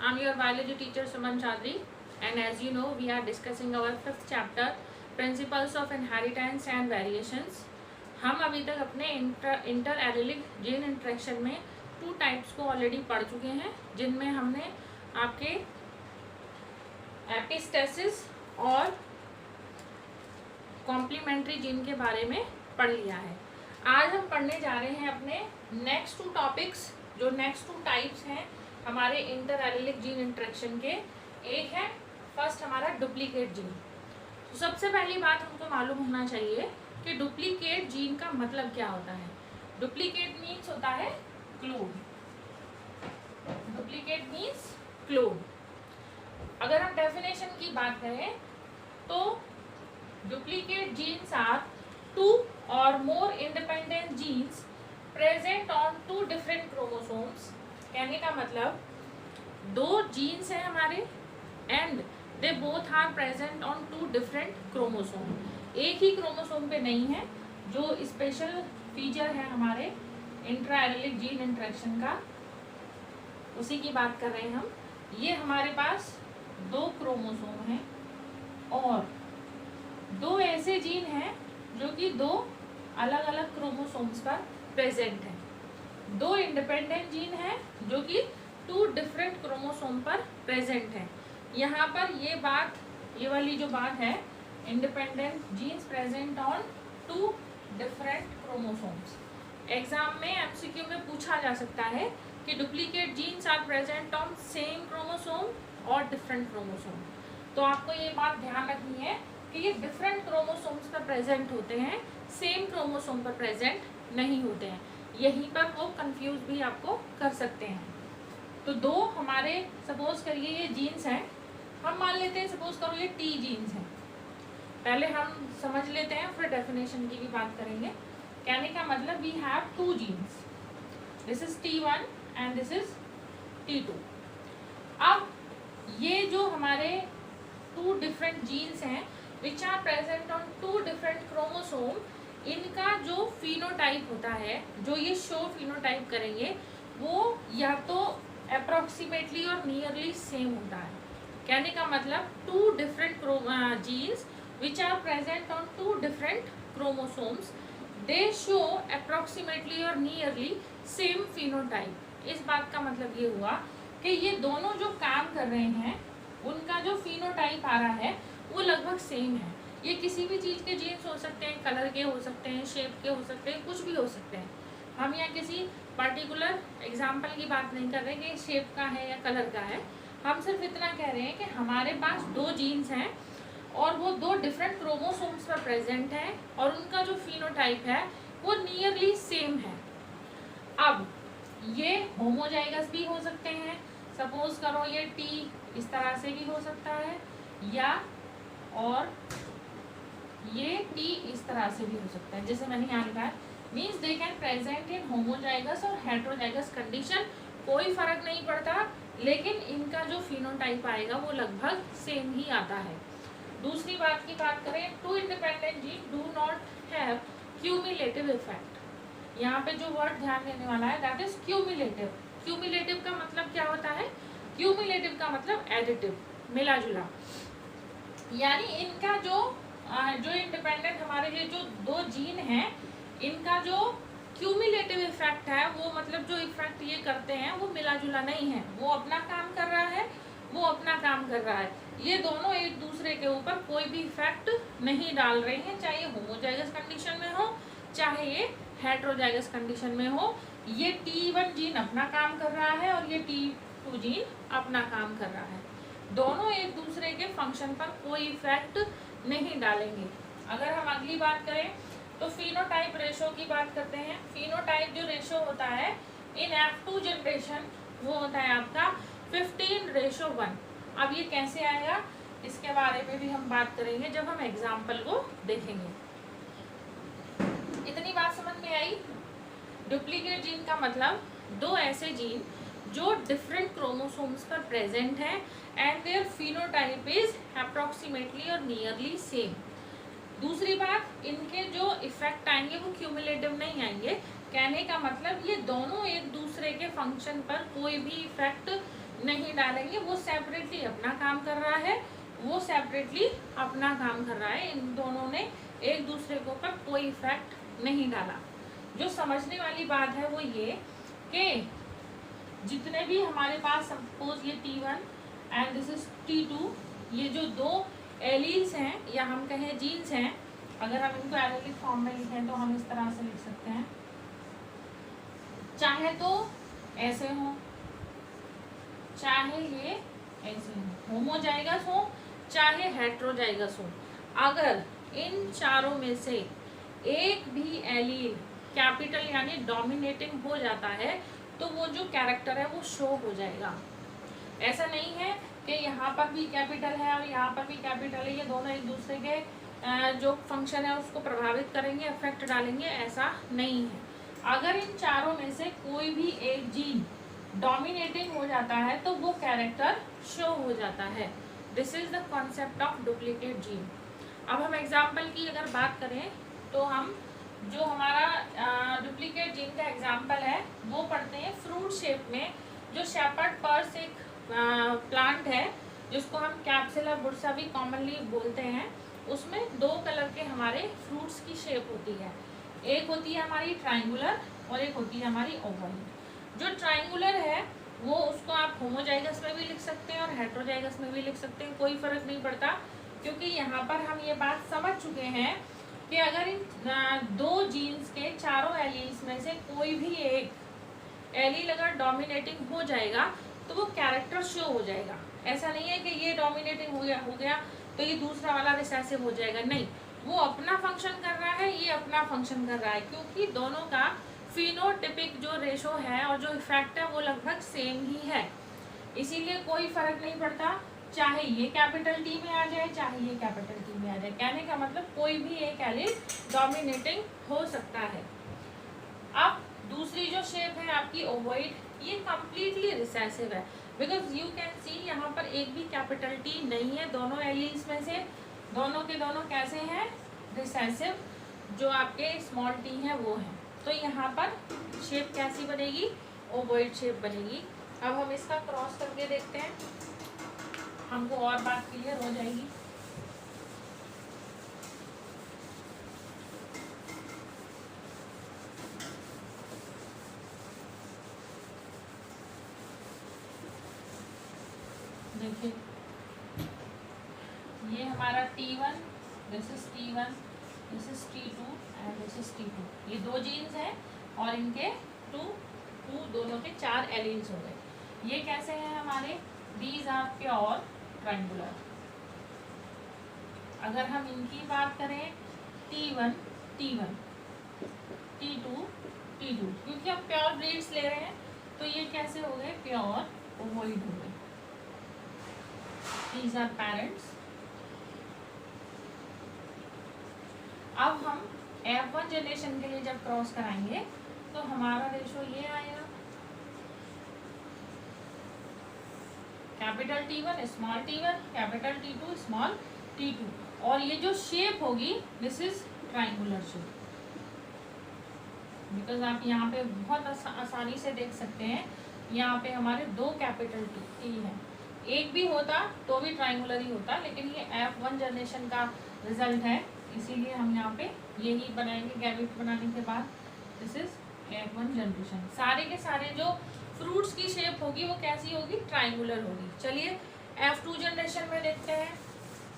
I'm your biology teacher Suman Chaudhary, and as you know, we are discussing our 5th chapter, Principles of Inheritance and Variations. हम अभी तक अपने inter allylic gene interaction में 2 types को already पढ़ चुके हैं, जिनमें हमने आपके एपिस्टेसिस और कॉम्प्लीमेंट्री जीन के बारे में पढ़ लिया है। आज हम पढ़ने जा रहे हैं अपने नेक्स्ट 2 टॉपिक्स, जो नेक्स्ट 2 टाइप्स हैं हमारे इंटर एलिलिक जीन इंट्रैक्शन के। एक है फर्स्ट हमारा डुप्लीकेट जीन। तो सबसे पहली बात हमको मालूम होना चाहिए कि डुप्लीकेट जीन का मतलब क्या होता है। डुप्लीकेट मीन्स होता है क्लोन। Duplicate means clone. अगर हम डेफिनेशन की बात करें तो duplicate genes are 2 or more independent genes present on 2 different chromosomes। कहने का मतलब 2 जीन्स हैं हमारे and they both are present on 2 different chromosome. एक ही क्रोमोसोम पे नहीं है, जो स्पेशल फीचर है हमारे इंट्रा एलिलिक जीन इंट्रैक्शन का, उसी की बात कर रहे हैं हम। ये हमारे पास 2 क्रोमोसोम हैं और 2 ऐसे जीन हैं जो कि 2 अलग अलग क्रोमोसोम्स पर प्रेजेंट है। 2 इंडिपेंडेंट जीन हैं जो कि 2 डिफरेंट क्रोमोसोम पर प्रेजेंट है। यहाँ पर ये वाली जो बात है, independent genes present on 2 different chromosomes. Exam में एमसीक्यू में पूछा जा सकता है कि duplicate genes are present on same chromosome और डिफरेंट क्रोमोसोम। तो आपको ये बात ध्यान रखनी है कि ये डिफरेंट क्रोमोसोम्स पर प्रेजेंट होते हैं, सेम क्रोमोसोम पर प्रेजेंट नहीं होते हैं। यहीं पर वो कंफ्यूज भी आपको कर सकते हैं। तो 2 हमारे सपोज करिए ये जीन्स हैं, हम मान लेते हैं सपोज करो ये टी जीन्स हैं। पहले हम समझ लेते हैं, फिर डेफिनेशन की भी बात करेंगे। कहने का मतलब we have 2 genes, this is T1 and this is T2। अब ये जो हमारे 2 डिफरेंट जीन्स हैं which are present on 2 different chromosome, इनका जो फिनोटाइप होता है, जो ये शो फिनोटाइप करेंगे, वो या तो अप्रोक्सीमेटली और नियरली सेम होता है। कहने का मतलब 2 different genes which are present on 2 different chromosomes, they show approximately और नियरली सेम फिनोटाइप। इस बात का मतलब ये हुआ कि ये दोनों जो काम कर रहे हैं उनका जो फिनोटाइप आ रहा है वो लगभग सेम है। ये किसी भी चीज़ के जीन्स हो सकते हैं, कलर के हो सकते हैं, शेप के हो सकते हैं, कुछ भी हो सकते हैं। हम यहाँ किसी पर्टिकुलर एग्जाम्पल की बात नहीं कर रहे कि शेप का है या कलर का है। हम सिर्फ इतना कह रहे हैं कि हमारे पास 2 जीन्स हैं और वो 2 डिफरेंट क्रोमोसोम्स पर प्रेजेंट हैं और उनका जो फिनोटाइप है वो नियरली सेम है। अब ये होमोजाइगस भी हो सकते हैं, सपोज करो ये टी इस तरह से भी हो सकता है, या और ये टी इस तरह से भी हो सकता है। जैसे मैंने यहाँ लिखा है, means they can present in homozygous और हेट्रोजाइगस कंडीशन। कोई फर्क नहीं पड़ता, लेकिन इनका जो फिनोटाइप आएगा वो लगभग सेम ही आता है। दूसरी बात की बात करें, 2 independent gene do not have cumulative effect. यहाँ पे जो वर्ड ध्यान देने वाला है दैट इज क्यूमुलेटिव। क्यूमुलेटिव का मतलब क्या होता है? क्यूमुलेटिव का मतलब एडिटिव, मिला जुला। यानी इनका जो इंडिपेंडेंट हमारे ये जो 2 जीन हैं, इनका जो क्यूमुलेटिव इफेक्ट है, वो मतलब जो इफेक्ट ये करते हैं वो मिला जुला नहीं है। वो अपना काम कर रहा है, वो अपना काम कर रहा है। ये दोनों एक दूसरे के ऊपर कोई भी इफेक्ट नहीं डाल रहे हैं, चाहे ये होमोजाइगस कंडीशन में हो, चाहे ये हेट्रोजाइगस कंडीशन में हो। ये T1 जीन अपना काम कर रहा है और ये T2 जीन अपना काम कर रहा है। दोनों एक दूसरे के फंक्शन पर कोई इफेक्ट नहीं डालेंगे। अगर हम अगली बात करें तो फिनोटाइप रेशो की बात करते हैं। फिनोटाइप जो रेशो होता है इन F2 जनरेशन, वो होता है आपका 15:1। अब ये कैसे आएगा इसके बारे में भी हम बात करेंगे जब हम एग्जाम्पल को देखेंगे। इतनी बात समझ में आई? डुप्लीकेट जीन का मतलब 2 ऐसे जीन जो डिफरेंट क्रोमोसोम्स पर प्रेजेंट हैं and their phenotype is approximately और नियरली सेम। दूसरी बात, इनके जो इफेक्ट आएंगे वो क्यूमुलेटिव नहीं आएंगे। कहने का मतलब ये दोनों एक दूसरे के फंक्शन पर कोई भी इफेक्ट नहीं डालेंगे, वो सेपरेटली अपना काम कर रहा है, वो सेपरेटली अपना काम कर रहा है। इन दोनों ने एक दूसरे के ऊपर कोई इफेक्ट नहीं डाला। जो समझने वाली बात है वो ये कि जितने भी हमारे पास सपोज ये T1 and this is T2, ये जो दो एलील्स हैं या हम कहें जीन्स हैं, अगर हम इनको एनालिटिक फॉर्म में लिखें तो हम इस तरह से लिख सकते हैं, चाहे तो ऐसे हो, चाहे ये ऐसे हो, होमोजाइगस हो चाहे हेट्रोजाइगस हो। अगर इन चारों में से एक भी एलील कैपिटल यानी डोमिनेटिंग हो जाता है तो वो जो कैरेक्टर है वो शो हो जाएगा। ऐसा नहीं है कि यहाँ पर भी कैपिटल है और यहाँ पर भी कैपिटल है, ये दोनों एक दूसरे के जो फंक्शन है उसको प्रभावित करेंगे, इफेक्ट डालेंगे, ऐसा नहीं है। अगर इन चारों में से कोई भी एक जीन डोमिनेटिंग हो जाता है तो वो कैरेक्टर शो हो जाता है। This is the concept of duplicate gene. अब हम एग्जाम्पल की अगर बात करें तो हम जो हमारा डुप्लीकेट जीन का एग्जाम्पल है वो पढ़ते हैं फ्रूट शेप में। जो शेपर्ड पर्स एक प्लांट है जिसको हम कैप्सुला बुर्सा भी कॉमनली बोलते हैं, उसमें दो कलर के हमारे फ्रूट्स की शेप होती है। एक होती है हमारी ट्राइंगुलर और एक होती है हमारी ओवल। जो ट्राइंगुलर है वो उसको आप होमोजाइगस में भी लिख सकते हैं और हेट्रोजाइगस में भी लिख सकते हैं, कोई फर्क नहीं पड़ता, क्योंकि यहाँ पर हम ये बात समझ चुके हैं कि अगर इन दो जीन्स के चारों एलील्स में से कोई भी एक एलील अगर डोमिनेटिंग हो जाएगा तो वो कैरेक्टर शो हो जाएगा। ऐसा नहीं है कि ये डोमिनेटिंग हो गया तो ये दूसरा वाला रिसेसिव हो जाएगा, नहीं, वो अपना फंक्शन कर रहा है, ये अपना फंक्शन कर रहा है, क्योंकि दोनों का फिनोटिपिक जो रेशो है और जो इफेक्ट है वो लगभग सेम ही है। इसीलिए कोई फर्क नहीं पड़ता चाहे ये कैपिटल टी में आ जाए चाहे ये कैपिटल टी में आ जाए। कहने का मतलब कोई भी एक एलील डोमिनेटिंग हो सकता है। अब दूसरी जो शेप है आपकी ओवॉइड, ये कम्प्लीटली रिसेसिव है, बिकॉज यू कैन सी यहाँ पर एक भी कैपिटल टी नहीं है। दोनों एलील्स में से दोनों के दोनों कैसे हैं, रिसेसिव। जो आपके स्मॉल टी हैं वो हैं, तो यहाँ पर शेप कैसी बनेगी, ओवॉइड शेप बनेगी। अब हम इसका क्रॉस करके देखते हैं, हमको और बात क्लियर हो जाएगी। देखिए ये हमारा T1, this is T1, this is T2 and this is T2। ये दो जीन्स हैं और इनके टू दोनों के चार एलील्स हो गए। ये कैसे हैं हमारे, दीज आर प्योर ट्रायंगुलर। अगर हम इनकी बात करें T1, T1, T2, T2, क्योंकि हम प्योर ब्रीड्स ले रहे हैं तो ये कैसे हो गए, प्योर ओवॉइड हो गए। These are parents। अब हम F1 जनरेशन के लिए जब क्रॉस कराएंगे तो हमारा रेशो ये आएगा, capital T1 small T1, capital T2 small T2, और ये जो शेप होगी this is triangular shape. Because आप यहाँ पे बहुत आसानी से देख सकते हैं, यहाँ पे हमारे दो कैपिटल टी हैं, एक भी होता तो भी ट्राइंगुलर ही होता, लेकिन ये F1 जनरेशन का रिजल्ट है, इसीलिए हम यहाँ पे यही बनाएंगे। गैमेट बनाने के बाद दिस इज F1 जनरेशन। सारे के सारे जो फ्रूट्स की शेप होगी वो कैसी होगी, ट्राइंगुलर होगी। चलिए F2 जनरेशन में देखते हैं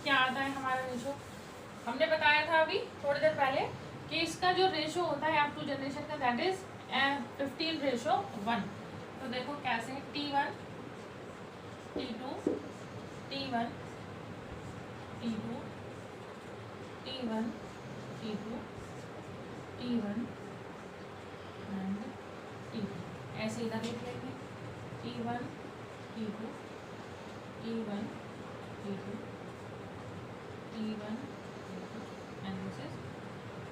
क्या आता है हमारा रेशो। हमने बताया था अभी थोड़ी देर पहले कि इसका जो रेशो होता है F2 जनरेशन का, दैट इज 15:1। तो देखो कैसे, T1, T2, T1, T2, T1, T2, T1 and T2। ऐसे इधर लिख लेंगे, T1, T2, T1, T2, T1, T2 and this is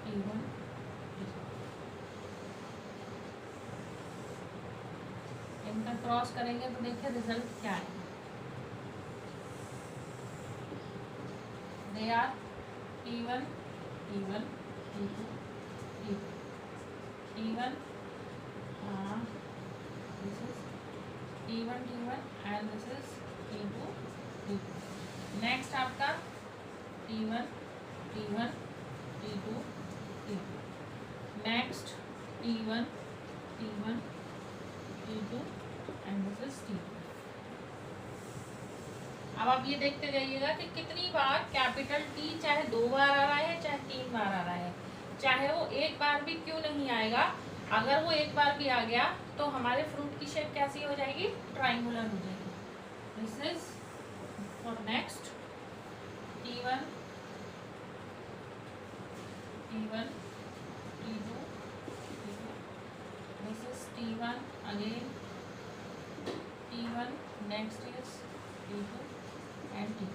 T1, T2। इनका क्रॉस करेंगे तो देखिए रिजल्ट क्या है। They are T1, T1, T2, T2, T1, this is T1 and this is T2 T2. Next आपका T1 T2 T2. Next T1 T2 and this is T2. अब आप ये देखते जाइएगा कि कितनी बार कैपिटल टी, चाहे 2 बार आ रहा है चाहे 3 बार आ रहा है, चाहे वो एक बार भी क्यों नहीं आएगा, अगर वो एक बार भी आ गया तो हमारे फ्रूट की शेप कैसी हो जाएगी, ट्राइंगुलर हो जाएगी. This is for next T1 T2 this is T1 again T1, next is T2 and T2.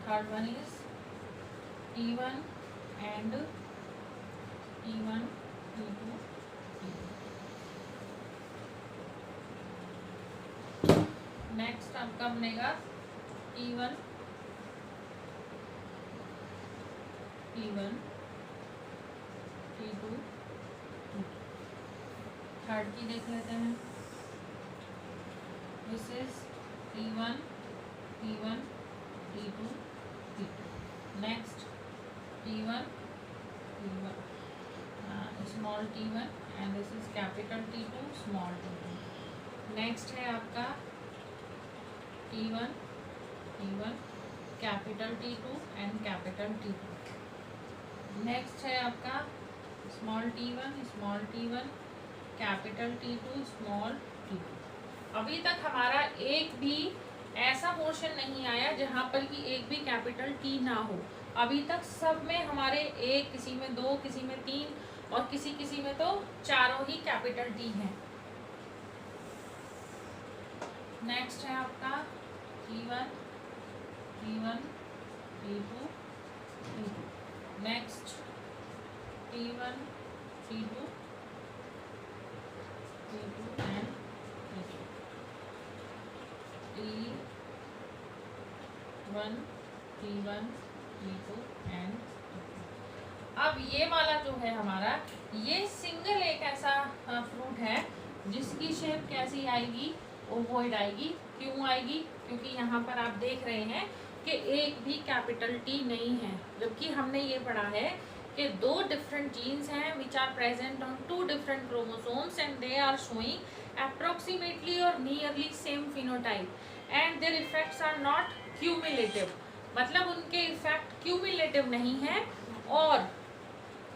Third one is T1 and T1 T2 T2. Next आपका बनेगा T1 T2 T2. थर्ड की देख लेते हैं. This is T1 T2 T2. Next T1 small T1 and this is capital T2 small T2. Next है आपका T1 capital T2 and capital T2. Next है आपका small T1 capital T2 small T2. अभी तक हमारा एक भी ऐसा पोर्शन नहीं आया जहाँ पर कि एक भी कैपिटल टी ना हो. अभी तक सब में हमारे एक, किसी में 2, किसी में 3 और किसी में तो चारों ही कैपिटल टी हैं. नेक्स्ट है आपका T1 T2 next T1 T2 and T1 T2 and. अब ये वाला जो है हमारा, ये सिंगल एक ऐसा फ्रूट है जिसकी शेप कैसी आएगी, ओवॉइड आएगी. क्यों आएगी, क्योंकि यहाँ पर आप देख रहे हैं कि एक भी कैपिटल टी नहीं है, जबकि हमने ये पढ़ा है कि 2 डिफरेंट जीन्स हैं which are present on 2 different chromosomes and they are showing approximately or nearly same phenotype and their effects are not cumulative. मतलब उनके इफेक्ट क्यूमुलेटिव नहीं है और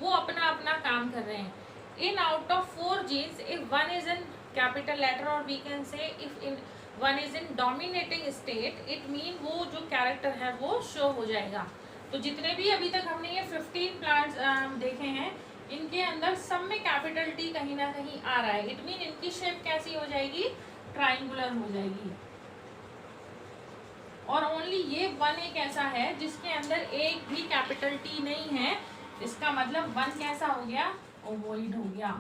वो अपना अपना काम कर रहे हैं. In out of 4 genes, if one is in capital letter or we can say if in one is in dominating state, it mean वो जो कैरेक्टर है वो शो हो जाएगा. तो जितने भी अभी तक हमने ये 15 प्लांट्स देखे हैं, इनके अंदर सब में कैपिटल टी कहीं ना कहीं आ रहा है. इट मीन इनकी शेप कैसी हो जाएगी, ट्राइंगुलर हो जाएगी. और ओनली ये 1 एक ऐसा है जिसके अंदर एक भी कैपिटल टी नहीं है. इसका मतलब 1 कैसा हो गया, ओवॉइड हो गया.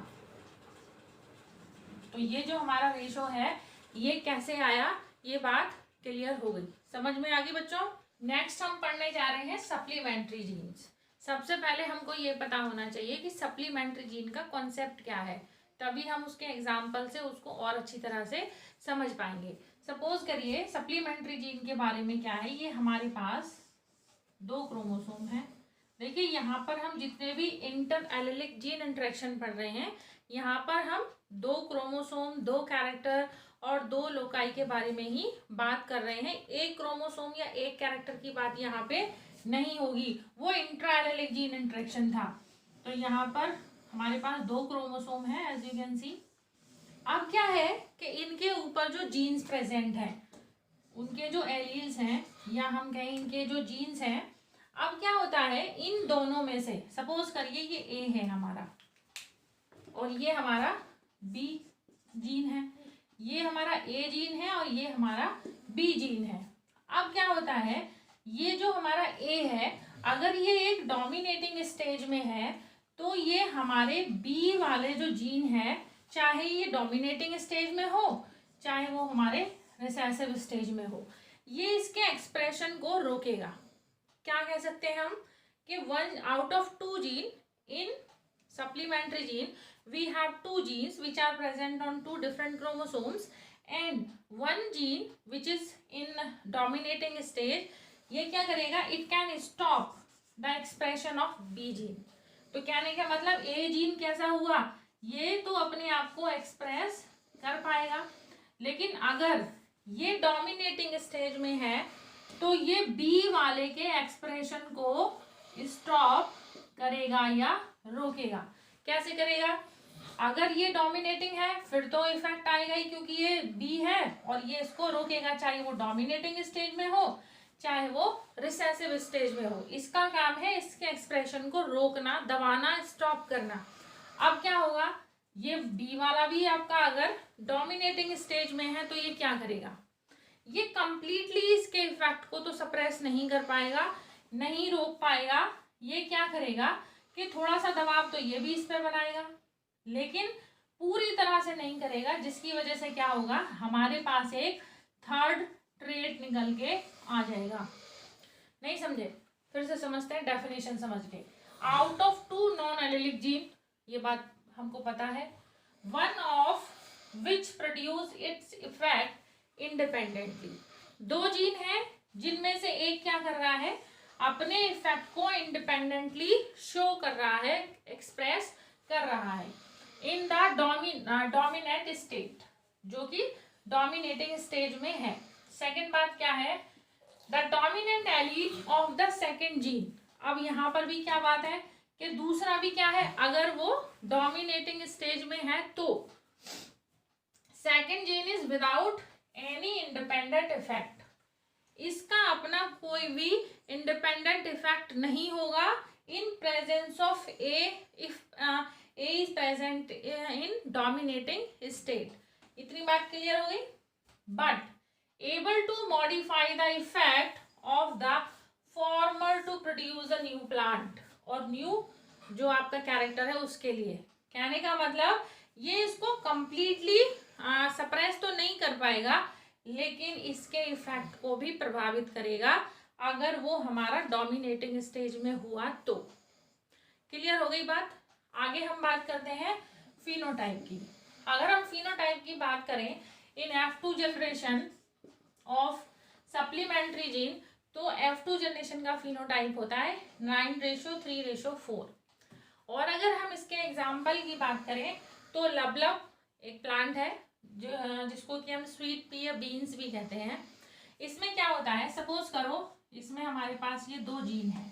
तो ये जो हमारा रेशो है ये कैसे आया, ये बात क्लियर हो गई, समझ में आ गई बच्चों. नेक्स्ट हम पढ़ने जा रहे हैं सप्लीमेंट्री जीन्स. सबसे पहले हमको ये पता होना चाहिए कि सप्लीमेंट्री जीन का कॉन्सेप्ट क्या है, तभी हम उसके एग्जाम्पल से उसको और अच्छी तरह से समझ पाएंगे. सपोज करिए सप्लीमेंट्री जीन के बारे में क्या है. ये हमारे पास 2 क्रोमोसोम हैं. देखिए यहाँ पर हम जितने भी इंटर एलिलिक जीन इंटरेक्शन पढ़ रहे हैं, यहाँ पर हम 2 क्रोमोसोम, 2 कैरेक्टर और 2 लोकाई के बारे में ही बात कर रहे हैं. एक क्रोमोसोम या एक कैरेक्टर की बात यहाँ पे नहीं होगी, वो इंट्रा एलिलिक जीन इंटरेक्शन था. तो यहाँ पर हमारे पास 2 क्रोमोसोम है एज यू कैन सी. अब क्या है कि इनके ऊपर जो जीन्स प्रेजेंट है, उनके जो एलील्स हैं या हम कहें इनके जो जीन्स हैं, अब क्या होता है इन दोनों में से, सपोज करिए ये ए है हमारा और ये हमारा बी जीन है, ये हमारा ए जीन है और ये हमारा बी जीन है. अब क्या होता है, ये जो हमारा ए है अगर ये एक डोमिनेटिंग स्टेज में है तो ये हमारे बी वाले जो जीन है, चाहे ये डोमिनेटिंग स्टेज में हो चाहे वो हमारे रिसेसिव स्टेज में हो, ये इसके एक्सप्रेशन को रोकेगा. क्या कह सकते हैं हम कि 1 out of 2 gene in supplementary gene we have 2 genes which are present on 2 different chromosomes and one gene which is in dominating stage, ये क्या करेगा, it can stop the expression of B gene. तो कहने का मतलब ए gene कैसा हुआ, ये तो अपने आप को एक्सप्रेस कर पाएगा, लेकिन अगर ये डोमिनेटिंग स्टेज में है तो ये बी वाले के एक्सप्रेशन को स्टॉप करेगा या रोकेगा। कैसे करेगा, अगर ये डोमिनेटिंग है फिर तो इफेक्ट आएगा ही, क्योंकि ये बी है, और ये इसको रोकेगा, चाहे वो डोमिनेटिंग स्टेज में हो चाहे वो रिसेसिव स्टेज में हो। इसका काम है इसके एक्सप्रेशन को रोकना, दबाना, स्टॉप करना। अब क्या होगा, ये बी वाला भी आपका अगर डोमिनेटिंग स्टेज में है तो ये क्या करेगा, ये कंप्लीटली इसके इफेक्ट को तो सप्रेस नहीं कर पाएगा, नहीं रोक पाएगा। ये क्या करेगा कि थोड़ा सा दबाव तो ये भी इस पर बनाएगा, लेकिन पूरी तरह से नहीं करेगा, जिसकी वजह से क्या होगा, हमारे पास एक थर्ड ट्रेट निकल के आ जाएगा। नहीं समझे, फिर से समझते हैं डेफिनेशन समझ के। Out of two non allelic gene, ये बात हमको पता है, one of which produce its effect independently, दो जीन हैं जिनमें से एक क्या कर रहा है, अपने इफेक्ट को इंडिपेंडेंटली शो कर रहा है, एक्सप्रेस कर रहा है इन द डोमिनेट स्टेट, जो कि डोमिनेटिंग स्टेज में है। सेकेंड बात क्या है, the dominant allele of the second gene. अब यहाँ पर भी क्या बात है कि दूसरा भी क्या है, अगर वो डोमिनेटिंग स्टेज में है तो second gene is without any independent effect, इसका अपना कोई भी इंडिपेंडेंट इफेक्ट नहीं होगा in presence of A, if A is present in dominating state. इतनी बात क्लियर हो गई। But able to modify the effect of the former to produce a new plant, और न्यू जो आपका कैरेक्टर है उसके लिए। कहने का मतलब ये इसको कंप्लीटली सप्रेस तो नहीं कर पाएगा, लेकिन इसके इफेक्ट को भी प्रभावित करेगा अगर वो हमारा डोमिनेटिंग स्टेज में हुआ तो। क्लियर हो गई बात। आगे हम बात करते हैं फिनोटाइप की। अगर हम फिनोटाइप की बात करें इन F2 generation of supplementary gene, तो F2 जनरेशन का फिनोटाइप होता है 9:3:4। और अगर हम इसके एग्जाम्पल की बात करें तो लबलब एक प्लांट है जिसको कि हम स्वीट पी या बीन्स भी कहते हैं। इसमें क्या होता है, सपोज करो इसमें हमारे पास ये दो जीन है,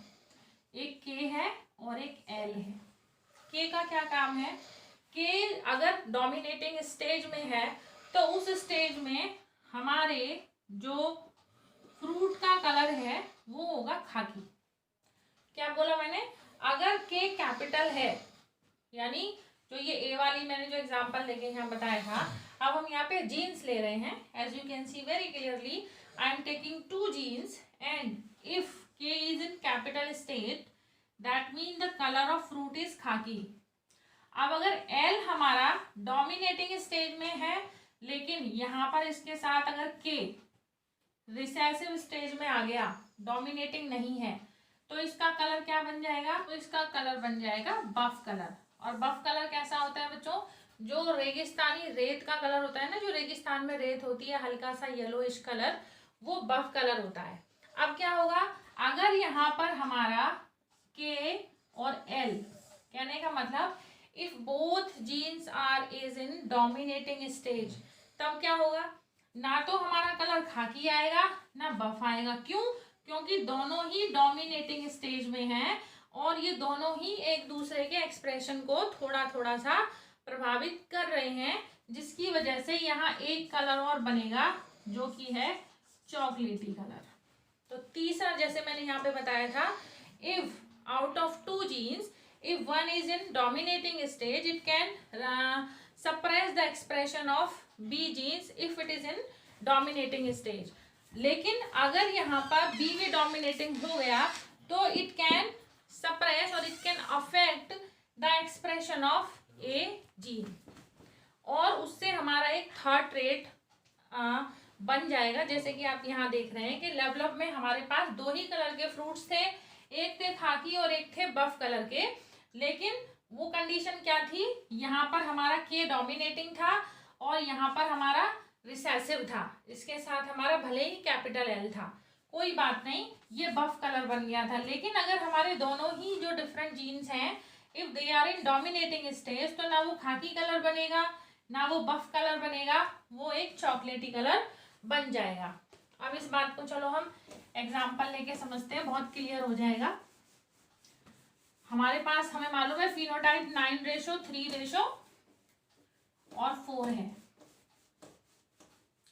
एक के है और एक एल है। के का क्या काम है, के अगर डोमिनेटिंग स्टेज में है तो उस स्टेज में हमारे जो फ्रूट का कलर है वो होगा खाकी। क्या बोला मैंने, अगर के कैपिटल है, यानी जो ये ए वाली मैंने जो एग्जांपल लेके यहाँ बताया था, अब हम यहाँ पे जीन्स ले रहे हैं। As you can see very clearly I am taking two genes and if K is in capital state that mean the colour of fruit is khaki. अब अगर एल हमारा डोमिनेटिंग स्टेज में है, लेकिन यहाँ पर इसके साथ अगर के रिसेसिव स्टेज में आ गया, डोमिनेटिंग नहीं है, तो इसका कलर क्या बन जाएगा, तो इसका कलर बन जाएगा बफ कलर। और बफ कलर कैसा होता है बच्चों, जो रेगिस्तानी रेत का कलर होता है ना, जो रेगिस्तान में रेत होती है हल्का सा येलोइश कलर, वो बफ कलर होता है। अब क्या होगा, अगर यहाँ पर हमारा के और एल, कहने का मतलब if both genes are is in dominating stage, तब क्या होगा, ना तो हमारा कलर खाकी आएगा ना बफ आएगा। क्यों, क्योंकि दोनों ही डोमिनेटिंग स्टेज में हैं और ये दोनों ही एक दूसरे के एक्सप्रेशन को थोड़ा थोड़ा सा प्रभावित कर रहे हैं, जिसकी वजह से यहाँ एक कलर और बनेगा जो कि है चॉकलेटी कलर। तो तीसरा जैसे मैंने यहाँ पे बताया था, if out of two genes if one is in dominating stage it can suppress the expression of B genes if it is in dominating stage। लेकिन अगर यहाँ पर B भी dominating हो गया तो it can suppress और it can affect the expression of A gene, और उससे हमारा एक थर्ड ट्रेट बन जाएगा। जैसे कि आप यहाँ देख रहे हैं कि लवलव में हमारे पास दो ही कलर के फ्रूट्स थे, एक थे खाकी और एक थे बफ कलर के, लेकिन वो कंडीशन क्या थी, यहाँ पर हमारा के डोमिनेटिंग था और यहाँ पर हमारा रिसेसिव था, इसके साथ हमारा भले ही कैपिटल एल था, कोई बात नहीं, ये बफ कलर बन गया था। लेकिन अगर हमारे दोनों ही जो डिफरेंट जीन्स हैं, if they are in dominating stage, तो ना वो खाकी कलर बनेगा ना वो बफ कलर बनेगा, वो एक चॉकलेटी कलर बन जाएगा। अब इस बात को चलो हम एग्जाम्पल लेके समझते हैं, बहुत क्लियर हो जाएगा। हमारे पास हमें मालूम है फिनोटाइप 9:3:और 4 है,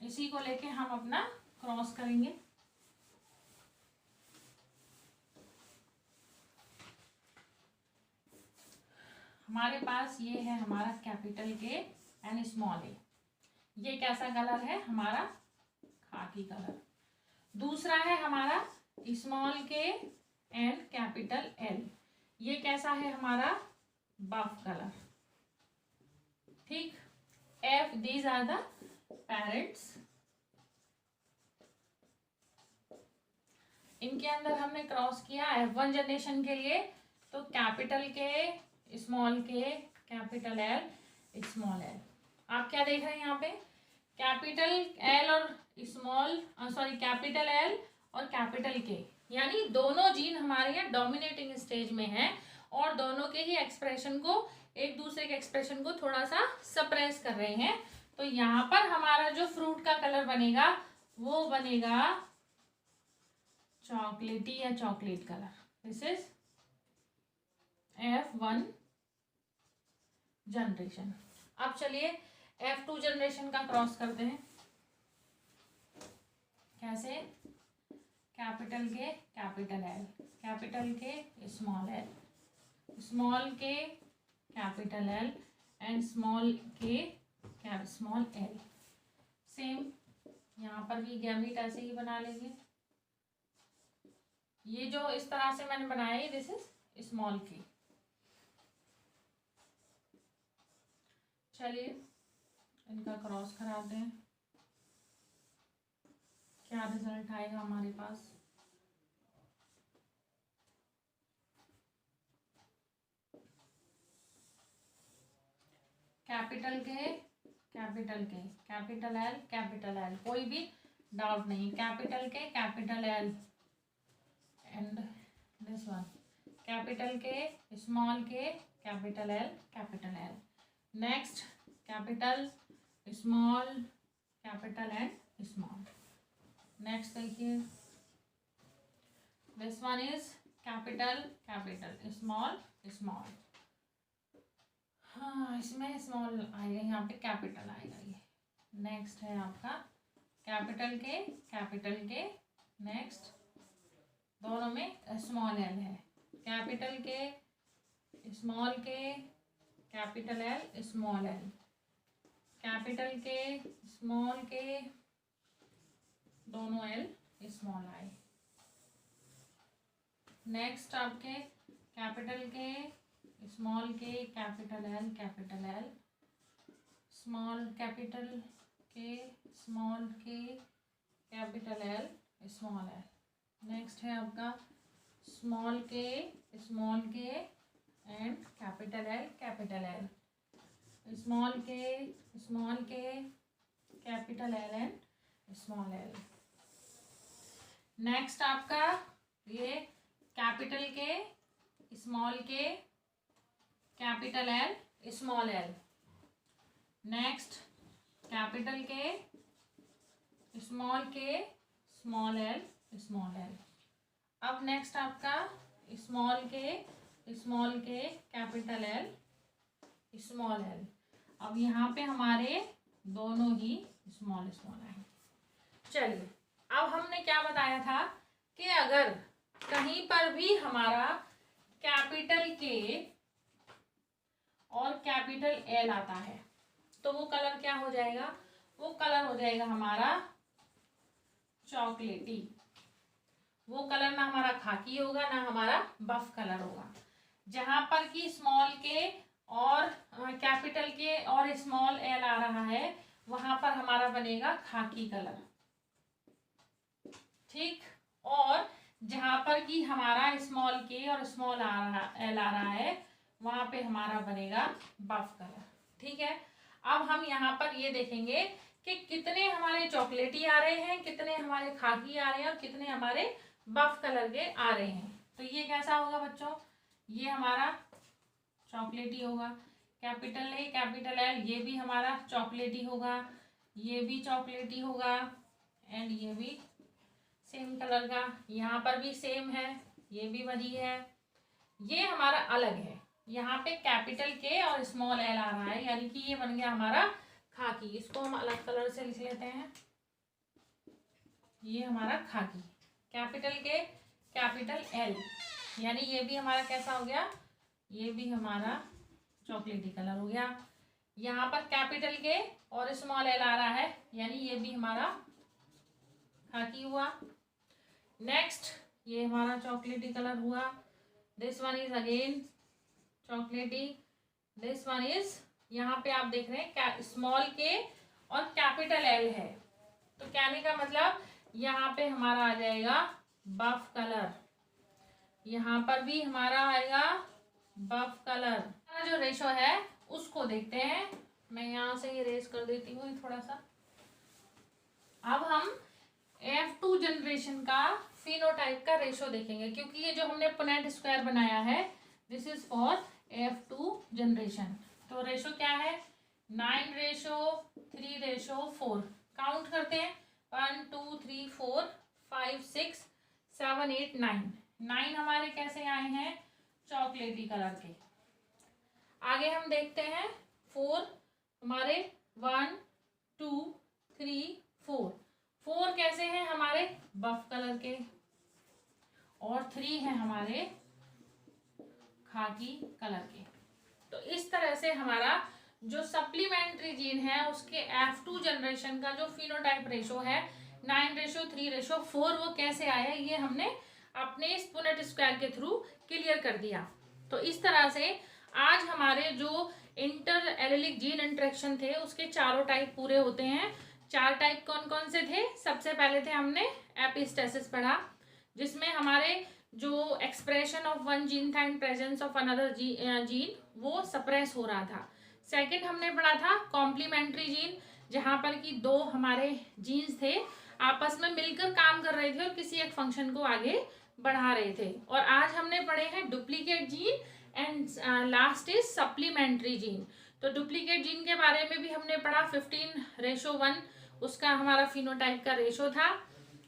इसी को लेके हम अपना क्रॉस करेंगे। हमारे पास ये है हमारा कैपिटल के एंड स्मॉल ए, ये कैसा कलर है हमारा खाकी कलर। दूसरा है हमारा स्मॉल के एंड कैपिटल एल, ये कैसा है हमारा बफ कलर। ठीक, F, these are the parents, इनके अंदर हमने क्रॉस किया F1 जनरेशन के लिए, तो capital K small K capital L small L. आप क्या देख रहे हैं यहाँ पे, कैपिटल एल और स्मॉल सॉरी कैपिटल एल और कैपिटल के, यानी दोनों जीन हमारे यहाँ डोमिनेटिंग स्टेज में है और दोनों के ही एक्सप्रेशन को, एक दूसरे के एक्सप्रेशन को थोड़ा सा सप्रेस कर रहे हैं। तो यहाँ पर हमारा जो फ्रूट का कलर बनेगा वो बनेगा चॉकलेटी या chocolate colour. This is F1 generation. अब चलिए F2 जनरेशन का क्रॉस करते हैं। कैसे, capital K capital L, capital K small L, small K capital L and small के स्मॉल एल। सेम यहाँ पर भी गैमेट ऐसे ही बना लेंगे। ये जो इस तरह से मैंने बनाया है, दिस इज स्मॉल के। चलिए इनका क्रॉस कराते हैं, क्या रिजल्ट आएगा हमारे पास। कैपिटल के कैपिटल एल, कोई भी डाउट नहीं, capital K capital L and this one capital K small K capital L. Next capital small capital and small. Next देखिए, this one is capital small small. हाँ, इसमें small आएगा, यहाँ पे capital आएगा ये। नेक्स्ट है आपका कैपिटल के नेक्स्ट दोनों में स्मॉल एल है, capital K small K capital L small L, capital K small के दोनों एल स्मॉल आए। नेक्स्ट आपके capital K small K capital L small capital K small K capital L small L. Next है आपका small के and capital L, small K capital L and small L. Next आपका ये capital K small K capital L small L. Next capital K small L small L. अब next आपका small K capital L small L. अब यहाँ पे हमारे दोनों ही small है। चलिए, अब हमने क्या बताया था कि अगर कहीं पर भी हमारा कैपिटल के और कैपिटल एल आता है तो वो कलर क्या हो जाएगा, वो कलर हो जाएगा हमारा चॉकलेटी। वो कलर ना हमारा खाकी होगा ना हमारा बफ कलर होगा। जहां पर कि स्मॉल के और कैपिटल के और स्मॉल एल आ रहा है वहां पर हमारा बनेगा खाकी कलर। ठीक, और जहां पर कि हमारा स्मॉल के और स्मॉल एल आ रहा है वहां पे हमारा बनेगा बफ कलर। ठीक है, अब हम यहाँ पर ये देखेंगे कि कितने हमारे चॉकलेटी आ रहे हैं, कितने हमारे खाकी आ रहे हैं और कितने हमारे बफ कलर के आ रहे हैं। तो ये कैसा होगा बच्चों, ये हमारा चॉकलेटी होगा, कैपिटल ए कैपिटल एल, ये भी हमारा चॉकलेटी होगा, ये भी चॉकलेटी होगा, एंड ये भी सेम कलर का, यहाँ पर भी सेम है, ये भी वही है। ये हमारा अलग है, यहाँ पे कैपिटल के और स्मॉल एल आ रहा है, यानी कि ये बन गया हमारा खाकी। इसको हम अलग कलर से लिख लेते हैं, ये हमारा खाकी, कैपिटल के कैपिटल एल, यानी ये भी हमारा कैसा हो गया, ये भी हमारा चॉकलेटी कलर हो गया। यहाँ पर कैपिटल के और स्मॉल एल आ रहा है, यानी ये भी हमारा खाकी हुआ। नेक्स्ट ये हमारा चॉकलेटी कलर हुआ, दिस वन इज अगेन चॉकलेटी, दिस वन इज, यहाँ पे आप देख रहे हैं स्मॉल के और कैपिटल एल है, तो कहने का मतलब यहाँ पे हमारा आ जाएगा बफ कलर, यहाँ पर भी हमारा आएगा बफ कलर। जो रेशो है उसको देखते हैं, मैं यहाँ से इरेज कर देती हूँ थोड़ा सा। अब हम F2 जनरेशन का फिनोटाइप का रेशो देखेंगे, क्योंकि ये जो हमने पुनेट स्क्वायर बनाया है this is for F2 generation. तो रेशो क्या है, 9:3:4। काउंट करते हैं, 1 2 3 4 5 6 7 8 9। 9 हमारे कैसे आए हैं, चॉकलेटी कलर के। आगे हम देखते हैं 4 हमारे 1 2 3 4। 4 कैसे हैं हमारे बफ कलर के, और 3 है हमारे खाकी कलर के। तो इस तरह से हमारा जो सप्लीमेंट्री जीन है उसके F2 जनरेशन का जो फिनोटाइप रेशो है 9:3:4 वो कैसे आया, ये हमने अपने इस पुनेट स्क्वायर के थ्रू क्लियर कर दिया। तो इस तरह से आज हमारे जो इंटर एलिलिक जीन इंटरेक्शन थे उसके चारों टाइप पूरे होते हैं। 4 टाइप कौन कौन से थे, सबसे पहले थे हमने एपिस्टेसिस पढ़ा, जिसमें हमारे जो एक्सप्रेशन ऑफ वन जीन था इन प्रेजेंस ऑफ अनदर जीन वो सप्रेस हो रहा था। सेकंड हमने पढ़ा था कॉम्प्लीमेंट्री जीन, जहाँ पर कि 2 हमारे जीन्स थे आपस में मिलकर काम कर रहे थे और किसी एक फंक्शन को आगे बढ़ा रहे थे। और आज हमने पढ़े हैं duplicate gene and last is supplementary gene. तो डुप्लीकेट जीन के बारे में भी हमने पढ़ा 15:1 उसका हमारा फिनोटाइप का रेशो था,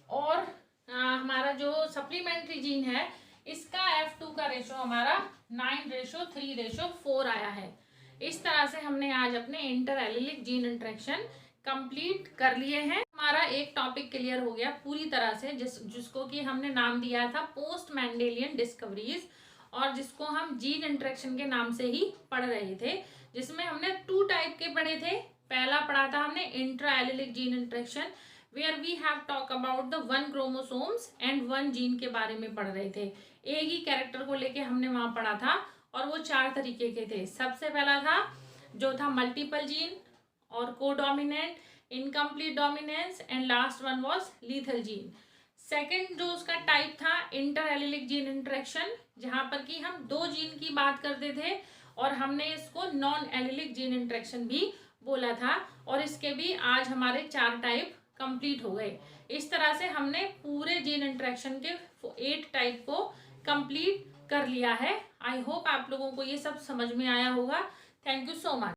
और हमारा जो सप्लीमेंट्री जीन है इसका F2 का रेशो हमारा 9:3:4 आया है। इस तरह से हमने आज अपने inter allylic gene interaction complete कर लिए हैं। हमारा एक टॉपिक क्लियर हो गया पूरी तरह से, जिसको कि हमने नाम दिया था पोस्ट मैंडेलियन डिस्कवरीज, और जिसको हम जीन इंटरेक्शन के नाम से ही पढ़ रहे थे, जिसमें हमने 2 टाइप के पढ़े थे। पहला पढ़ा था हमने intra allelic gene interaction where we have talk about the 1 chromosomes and 1 gene के बारे में पढ़ रहे थे। एक ही कैरेक्टर को लेके हमने वहां पढ़ा था, और वो 4 तरीके के थे। सबसे पहला था जो था मल्टीपल जीन और codominant, incomplete dominance, and last one was lethal gene. Second जो उसका टाइप था इंटर एलिलिक जीन इंटरेक्शन, जहां पर कि हम 2 जीन की बात करते थे और हमने इसको नॉन एलिलिक जीन इंटरेक्शन भी बोला था, और इसके भी आज हमारे 4 टाइप कंप्लीट हो गए। इस तरह से हमने पूरे जीन इंटरेक्शन के 8 टाइप को कंप्लीट कर लिया है। आई होप आप लोगों को ये सब समझ में आया होगा। Thank you so much.